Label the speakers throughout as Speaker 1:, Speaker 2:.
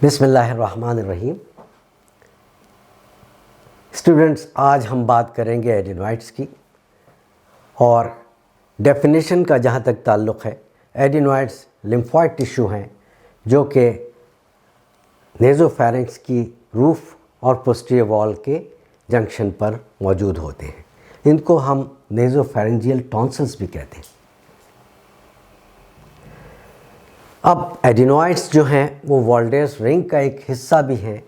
Speaker 1: बिस्मिल्लाहिर्रहमानिर्रहीम। स्टूडेंट्स, आज हम बात करेंगे एडिनॉइड्स की और डेफिनेशन का जहाँ तक ताल्लुक़ है, एडिनॉइड्स लिम्फॉइड टिश्यू हैं जो कि नेज़ोफेरिंक्स की रूफ और पोस्टीरियर वॉल के जंक्शन पर मौजूद होते हैं। इनको हम नेज़ोफेरेंजियल टॉन्सिल्स भी कहते हैं। अब एडिनॉइड्स जो हैं वो वॉल्डेयर्स रिंग का एक हिस्सा भी हैं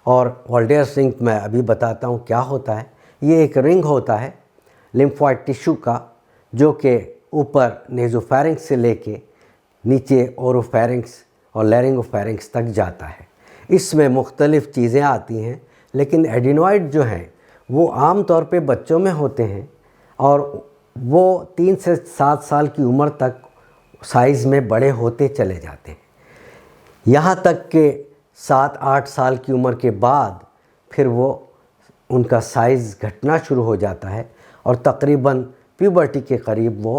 Speaker 1: और वॉल्डेयर्स रिंग मैं अभी बताता हूँ क्या होता है। ये एक रिंग होता है लिम्फॉइड टिश्यू का जो कि ऊपर नेज़ोफेरिंक्स से लेके नीचे ओरोफेरिंक्स और लैरिंगोफेरिंक्स तक जाता है। इसमें मुख्तलिफ़ चीज़ें आती हैं, लेकिन एडिनॉइड जो हैं वो आम तौर पे बच्चों में होते हैं और वो 3 से 7 साल की उम्र तक साइज़ में बड़े होते चले जाते हैं। यहाँ तक कि 7-8 साल की उम्र के बाद फिर वो उनका साइज़ घटना शुरू हो जाता है और तकरीबन प्यूबर्टी के करीब वो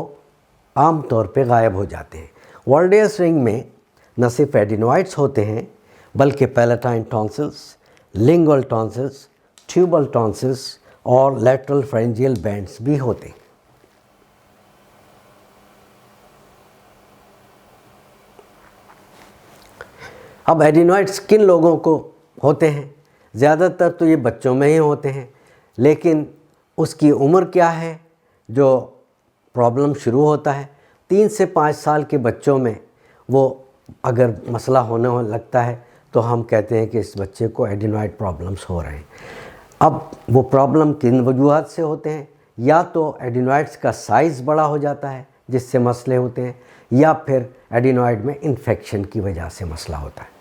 Speaker 1: आम तौर पे गायब हो जाते हैं। वॉल्डेयर्स रिंग में न सिर्फ एडिनॉइड्स होते हैं बल्कि palatine tonsils, lingual tonsils, tubal tonsils और लैटरल फेरेंजियल बैंड्स भी होते हैं। अब एडिनॉइड्स किन लोगों को होते हैं? ज़्यादातर तो ये बच्चों में ही होते हैं, लेकिन उसकी उम्र क्या है जो प्रॉब्लम शुरू होता है? 3 से 5 साल के बच्चों में वो अगर मसला होने लगता है तो हम कहते हैं कि इस बच्चे को एडिनॉइड प्रॉब्लम्स हो रहे हैं। अब वो प्रॉब्लम किन वजूहात से होते हैं? या तो एडिनॉइड्स का साइज़ बड़ा हो जाता है जिससे मसले होते हैं, या फिर एडिनॉइड में इन्फेक्शन की वजह से मसला होता है।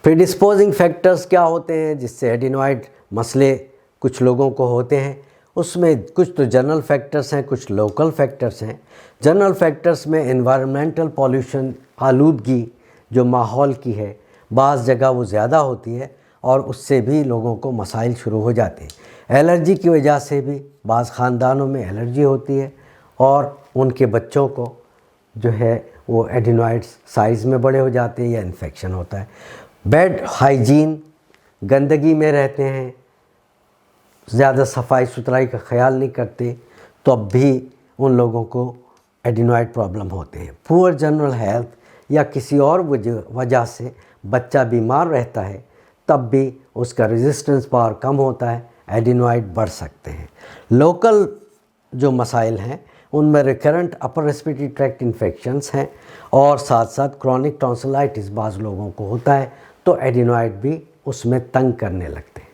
Speaker 1: प्रीडिस्पोजिंग फैक्टर्स क्या होते हैं जिससे एडिनॉइड मसले कुछ लोगों को होते हैं? उसमें कुछ तो जनरल फैक्टर्स हैं, कुछ लोकल फैक्टर्स हैं। जनरल फैक्टर्स में एनवायरमेंटल पॉल्यूशन, आलूदगी जो माहौल की है, बाज़ जगह वो ज़्यादा होती है और उससे भी लोगों को मसाइल शुरू हो जाते हैं। एलर्जी की वजह से भी बाज़ ख़ानदानों में एलर्जी होती है और उनके बच्चों को जो है वो एडिनॉइड्स साइज़ में बड़े हो जाते हैं या इन्फेक्शन होता है। बेड हाइजीन, गंदगी में रहते हैं, ज़्यादा सफाई सुथराई का ख्याल नहीं करते, तो अब भी उन लोगों को एडिनॉइड प्रॉब्लम होते हैं। पुअर जनरल हेल्थ या किसी और वजह से बच्चा बीमार रहता है, तब भी उसका रेजिस्टेंस पावर कम होता है, एडिनॉइड बढ़ सकते हैं। लोकल जो मसाइल हैं उनमें recurrent upper respiratory tract infections हैं और साथ साथ क्रॉनिक टॉन्सिलाइटिस बाज़ लोगों को होता है, तो एडिनॉइड भी उसमें तंग करने लगते हैं।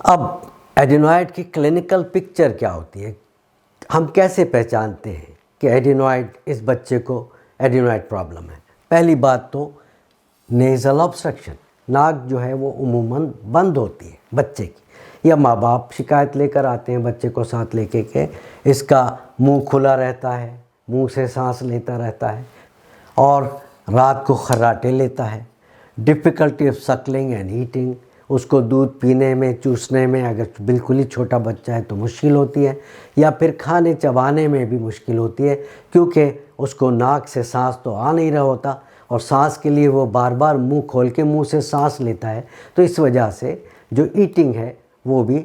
Speaker 1: अब एडिनॉइड की क्लिनिकल पिक्चर क्या होती है? हम कैसे पहचानते हैं कि एडिनॉइड, इस बच्चे को एडिनॉइड प्रॉब्लम है? पहली बात तो नेज़ल ऑब्स्ट्रक्शन, नाक जो है वो उमूमन बंद होती है बच्चे की, या माँ बाप शिकायत लेकर आते हैं बच्चे को साथ लेके के इसका मुंह खुला रहता है, मुंह से सांस लेता रहता है और रात को खर्राटे लेता है। Difficulty of Suckling and eating, उसको दूध पीने में, चूसने में अगर बिल्कुल ही छोटा बच्चा है तो मुश्किल होती है, या फिर खाने चबाने में भी मुश्किल होती है क्योंकि उसको नाक से सांस तो आ नहीं रहा होता और सांस के लिए वो बार बार मुंह खोल के मुंह से सांस लेता है, तो इस वजह से जो ईटिंग है वो भी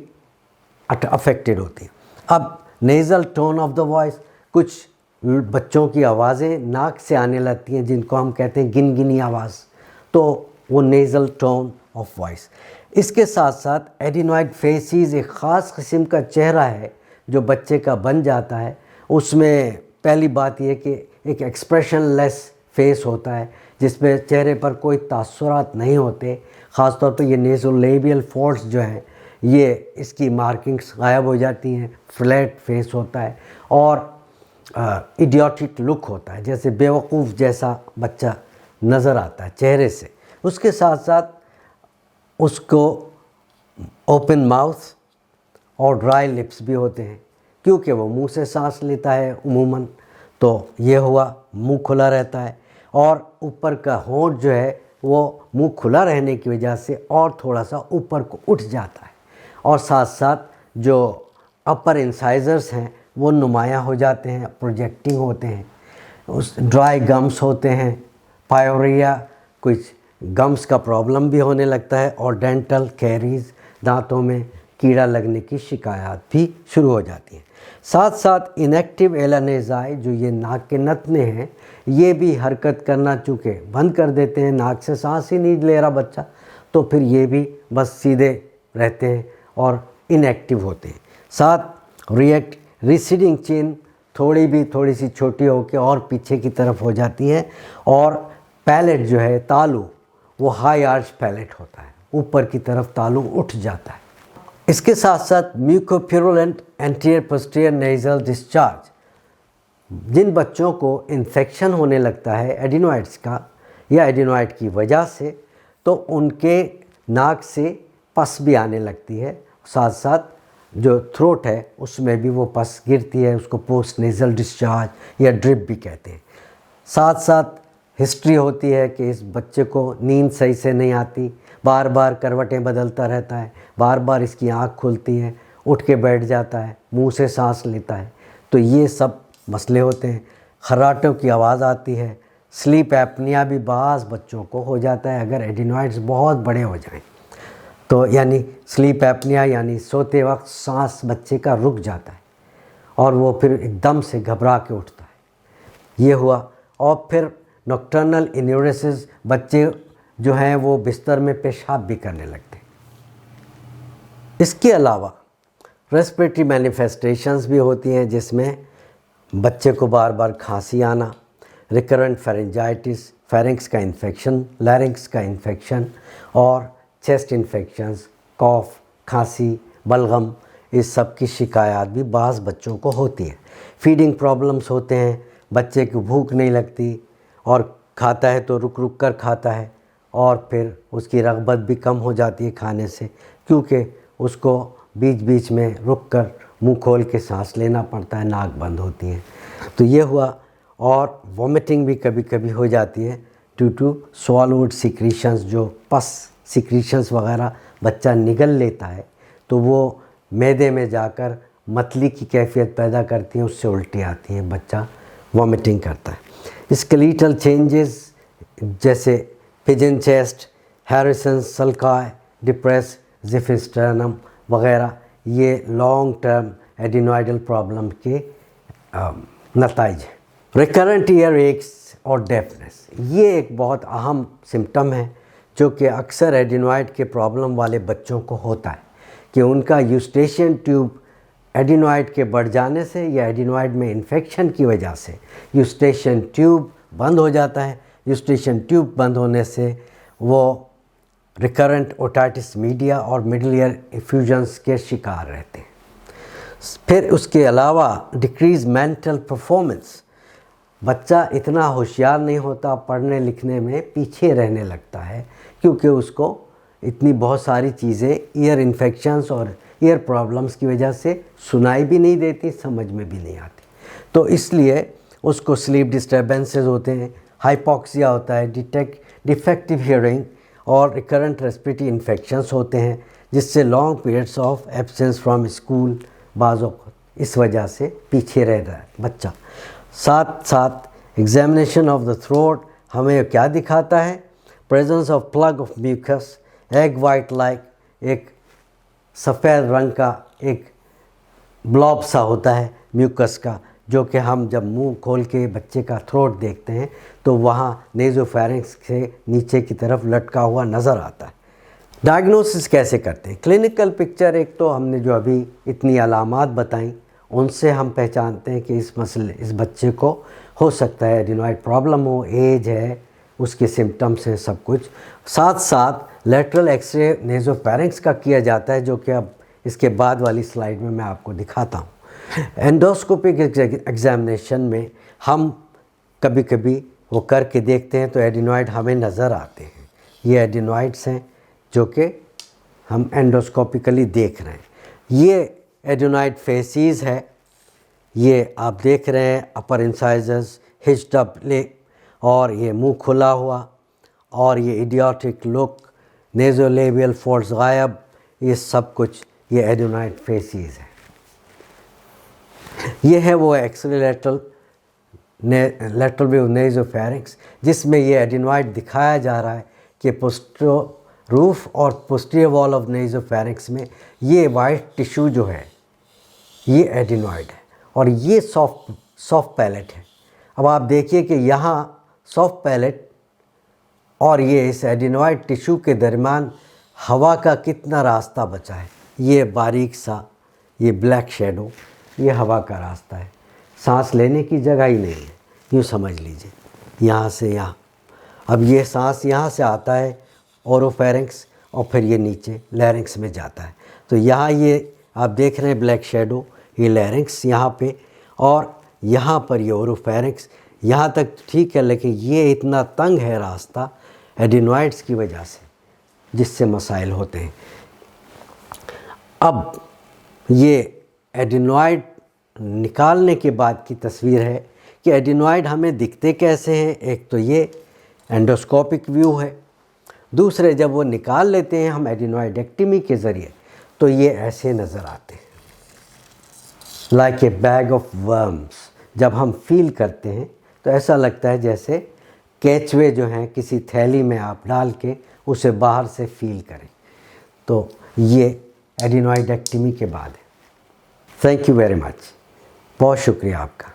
Speaker 1: अफेक्टेड होती है। अब nasal tone of the voice, कुछ बच्चों की आवाज़ें नाक से आने लगती हैं जिनको हम कहते हैं गिनगिनी आवाज़, तो वो नेज़ल टोन ऑफ वॉइस। इसके साथ साथ एडिनॉइड फेसिस एक ख़ास किस्म का चेहरा है जो बच्चे का बन जाता है। उसमें पहली बात यह कि एक एक्सप्रेशनलेस फेस होता है जिसमें चेहरे पर कोई तासुरात नहीं होते। ख़ास तौर पर ये नेज़ोलेबियल फोल्ड्स जो हैं ये इसकी मार्किंग्स गायब हो जाती हैं, फ्लैट फेस होता है और इडियोटिक लुक होता है, जैसे बेवकूफ़ जैसा बच्चा नज़र आता है चेहरे से। उसके साथ साथ उसको ओपन माउथ और ड्राई लिप्स भी होते हैं क्योंकि वो मुंह से सांस लेता है उमूमन, तो ये हुआ मुंह खुला रहता है और ऊपर का होंठ जो है वो मुंह खुला रहने की वजह से और थोड़ा सा ऊपर को उठ जाता है और साथ साथ जो अपर इंसाइजर्स हैं वो नुमायाँ हो जाते हैं, प्रोजेक्टिंग होते हैं। उस ड्राई गम्स होते हैं, पायोरिया, कुछ गम्स का प्रॉब्लम भी होने लगता है, और डेंटल कैरीज, दांतों में कीड़ा लगने की शिकायत भी शुरू हो जाती है। साथ साथ इनएक्टिव एलानेजाई, जो ये नाक के नथने हैं, ये भी हरकत करना चूँकि बंद कर देते हैं, नाक से सांस ही नहीं ले रहा बच्चा, तो फिर ये भी बस सीधे रहते हैं और इनएक्टिव होते हैं। साथ रिसीडिंग चेन थोड़ी सी छोटी होकर और पीछे की तरफ हो जाती है, और पैलेट जो है, तालू, वो हाई आर्च पैलेट होता है, ऊपर की तरफ तालू उठ जाता है। इसके साथ साथ म्यूकोप्यूरुलेंट एंटीरियर पोस्टीरियर नेज़ल डिस्चार्ज, जिन बच्चों को इन्फेक्शन होने लगता है एडिनोइड्स का या एडिनोइड की वजह से, तो उनके नाक से पस भी आने लगती है, साथ साथ जो थ्रोट है उसमें भी वो पस गिरती है, उसको पोस्ट नेज़ल डिस्चार्ज या ड्रिप भी कहते हैं। साथ साथ हिस्ट्री होती है कि इस बच्चे को नींद सही से नहीं आती, बार बार करवटें बदलता रहता है, बार बार इसकी आँख खुलती है, उठ के बैठ जाता है, मुंह से सांस लेता है, तो ये सब मसले होते हैं। खर्राटों की आवाज़ आती है। स्लीप एपनिया भी बाज़ बच्चों को हो जाता है अगर एडिनोइड्स बहुत बड़े हो जाएं, तो यानी स्लीप एपनिया यानी सोते वक्त सांस बच्चे का रुक जाता है और वो फिर एकदम से घबरा के उठता है, ये हुआ। और फिर नॉक्टर्नल इन्यूरेसिस, बच्चे जो हैं वो बिस्तर में पेशाब भी करने लगते हैं। इसके अलावा रेस्पिरेटरी मैनिफेस्टेशंस भी होती हैं, जिसमें बच्चे को बार बार खांसी आना, रिकरेंट फेरेंजाइटिस, फेरिंक्स का इन्फेक्शन, लैरिंक्स का इन्फेक्शन और चेस्ट इन्फेक्शंस, कॉफ, खांसी, बलगम, इस सब की शिकायत भी बाज़ बच्चों को होती है। फीडिंग प्रॉब्लम्स होते हैं, बच्चे को भूख नहीं लगती और खाता है तो रुक रुक कर खाता है, और फिर उसकी रग़बत भी कम हो जाती है खाने से, क्योंकि उसको बीच बीच में रुक कर मुँह खोल के सांस लेना पड़ता है, नाक बंद होती है, तो ये हुआ। और वॉमिटिंग भी कभी कभी हो जाती है ड्यू टू स्वॉलोड सिक्रीशंस, जो पस सिक्रीशंस वगैरह बच्चा निगल लेता है, तो वो मैदे में जाकर मतली की कैफियत पैदा करती है, उससे उल्टी आती है, बच्चा वॉमिटिंग करता है। स्केलेटल चेंजेस जैसे pigeon chest, Harrison sulci, depressed xiphisternum वगैरह, ये लॉन्ग टर्म एडिनोइडल प्रॉब्लम के नताइज हैं। रिकरेंट ईयर एक्स और डेफनेस, ये एक बहुत अहम सिम्टम है जो कि अक्सर एडिनोइड के प्रॉब्लम वाले बच्चों को होता है, कि उनका यूस्टेशियन ट्यूब एडिनोइड के बढ़ जाने से या एडिनोइड में इन्फेक्शन की वजह से यूस्टेशियन ट्यूब बंद हो जाता है। यूस्टेशियन ट्यूब बंद होने से वो रिकरेंट ओटाइटिस मीडिया और मिडल ईयर इफ्यूजन्स के शिकार रहते हैं। फिर उसके अलावा डिक्रीज मेंटल परफॉर्मेंस, बच्चा इतना होशियार नहीं होता, पढ़ने लिखने में पीछे रहने लगता है, क्योंकि उसको इतनी बहुत सारी चीज़ें ईयर इन्फेक्शंस और ईयर प्रॉब्लम्स की वजह से सुनाई भी नहीं देती, समझ में भी नहीं आती, तो इसलिए उसको स्लीप डिस्टर्बेंसेस होते हैं, हाइपोक्सिया होता है, डिफेक्टिव हियरिंग और रिकरेंट रेस्पिरेटरी इन्फेक्शंस होते हैं, जिससे long periods of absence from school बाज़ों इस वजह से पीछे रह रहा है बच्चा। साथ साथ एग्जामिनेशन ऑफ द थ्रोट हमें क्या दिखाता है? Presence of plug of mucus, egg white like, एक सफ़ेद रंग का एक ब्लॉब सा होता है म्यूकस का, जो कि हम जब मुंह खोल के बच्चे का थ्रोट देखते हैं तो वहाँ नेज़ोफेरिंक्स से नीचे की तरफ लटका हुआ नज़र आता है। डायग्नोसिस कैसे करते हैं? क्लिनिकल पिक्चर, एक तो हमने जो अभी इतनी अलामात बताई उनसे हम पहचानते हैं कि इस बच्चे को हो सकता है एडिनोइड प्रॉब्लम हो, एज है, उसके सिम्टम्स हैं, सब कुछ। साथ साथ लेटरल एक्सरे नेज़ोफेरिंक्स का किया जाता है, जो कि अब इसके बाद वाली स्लाइड में मैं आपको दिखाता हूँ। एंडोस्कोपिक एग्जामिनेशन में हम कभी कभी वो करके देखते हैं तो एडिनोइड हमें नज़र आते हैं। ये एडिनोइड्स हैं जो कि हम एंडोस्कोपिकली देख रहे हैं। ये एडिनोइड फेसिस है, ये आप देख रहे हैं, अपर इंसाइजर्स, हिच्ड अप लिप, और ये मुंह खुला हुआ, और ये इडियोटिक लुक, नेज़ोलेबियल फोल्ड्स गायब, ये सब कुछ ये एडिनोइड फेसिस है। ये है वो एक्सलेटरल लेटरल व्यू नेज़ोफेरिंक्स, जिसमें ये एडिनॉइड दिखाया जा रहा है कि पोस्टीरियर रूफ और पोस्टीरियर वॉल ऑफ नेज़ोफेरिंक्स में ये वाइट टिश्यू जो है ये एडिनॉइड है और ये सॉफ्ट पैलेट है। अब आप देखिए कि यहाँ सॉफ्ट पैलेट और ये इस एडिनॉइड टिश्यू के दरमियान हवा का कितना रास्ता बचा है। ये बारीक सा ये ब्लैक शेडो ये हवा का रास्ता है, सांस लेने की जगह ही नहीं है, यूँ समझ लीजिए यहाँ से यहाँ। अब ये सांस यहाँ से आता है ओरोफेरिंक्स और फिर ये नीचे लैरिंक्स में जाता है। तो यहाँ ये आप देख रहे हैं ब्लैक शेडो, ये लैरिंक्स यहाँ पे और यहाँ पर ये ओरोफेरिंक्स, यहाँ तक ठीक है, लेकिन ये इतना तंग है रास्ता एडिनॉइड्स की वजह से, जिससे मसाइल होते हैं। अब ये एडिनॉइड निकालने के बाद की तस्वीर है कि एडिनॉइड हमें दिखते कैसे हैं। एक तो ये एंडोस्कोपिक व्यू है, दूसरे जब वो निकाल लेते हैं हम एडिनॉइडेक्टमी के ज़रिए तो ये ऐसे नज़र आते हैं, like a bag of worms. जब हम फील करते हैं तो ऐसा लगता है जैसे केचुए जो हैं किसी थैली में आप डाल के उसे बाहर से फील करें। तो ये एडिनॉइडेक्टमी के बाद है। थैंक यू वेरी मच, बहुत शुक्रिया आपका।